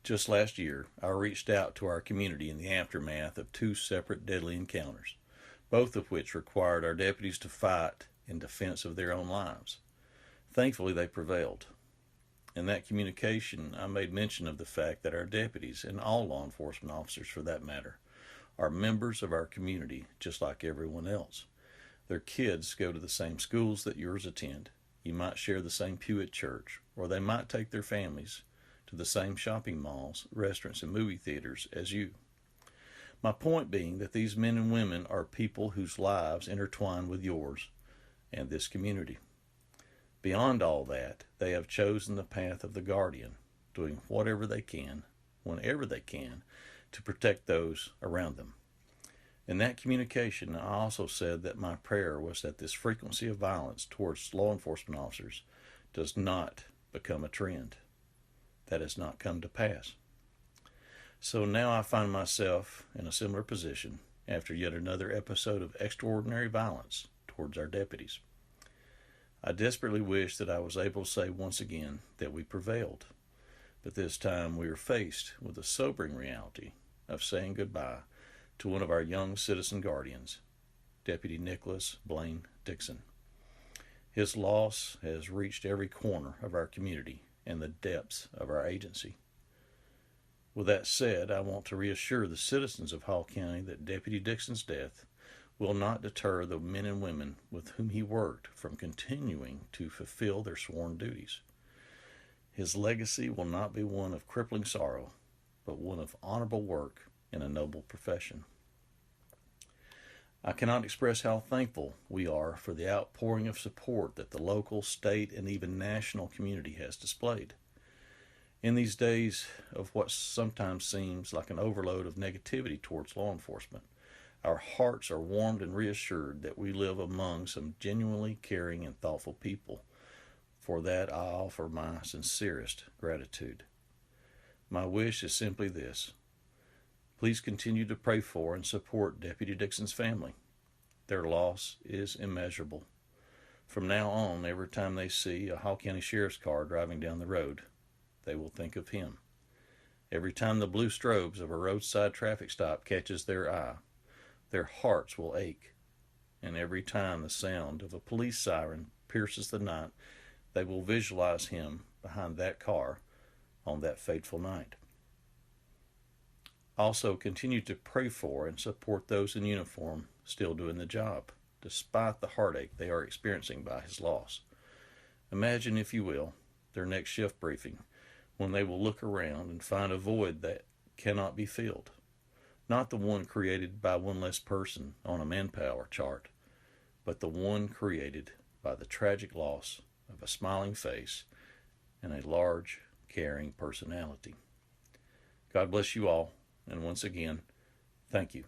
Just last year, I reached out to our community in the aftermath of two separate deadly encounters, both of which required our deputies to fight in defense of their own lives. Thankfully, they prevailed. In that communication, I made mention of the fact that our deputies, and all law enforcement officers for that matter, are members of our community just like everyone else. Their kids go to the same schools that yours attend. You might share the same pew at church, or they might take their families to the same shopping malls, restaurants, and movie theaters as you. My point being that these men and women are people whose lives intertwine with yours and this community. Beyond all that, they have chosen the path of the guardian, doing whatever they can, whenever they can, to protect those around them. In that communication, I also said that my prayer was that this frequency of violence towards law enforcement officers does not become a trend. That has not come to pass. So now I find myself in a similar position after yet another episode of extraordinary violence towards our deputies. I desperately wish that I was able to say once again that we prevailed, but this time we are faced with the sobering reality of saying goodbye to one of our young citizen guardians, Deputy Nicolas Blane Dixon. His loss has reached every corner of our community and the depths of our agency. With that said, I want to reassure the citizens of Hall County that Deputy Dixon's death will not deter the men and women with whom he worked from continuing to fulfill their sworn duties. His legacy will not be one of crippling sorrow, but one of honorable work in a noble profession. I cannot express how thankful we are for the outpouring of support that the local, state, and even national community has displayed. In these days of what sometimes seems like an overload of negativity towards law enforcement, our hearts are warmed and reassured that we live among some genuinely caring and thoughtful people. For that, I offer my sincerest gratitude. My wish is simply this. Please continue to pray for and support Deputy Dixon's family. Their loss is immeasurable. From now on, every time they see a Hall County Sheriff's car driving down the road, they will think of him. Every time the blue strobes of a roadside traffic stop catches their eye, their hearts will ache. And every time the sound of a police siren pierces the night, they will visualize him behind that car on that fateful night. Also, continue to pray for and support those in uniform still doing the job, despite the heartache they are experiencing by his loss. Imagine, if you will, their next shift briefing when they will look around and find a void that cannot be filled. Not the one created by one less person on a manpower chart, but the one created by the tragic loss of a smiling face and a large, caring personality. God bless you all, and once again, thank you.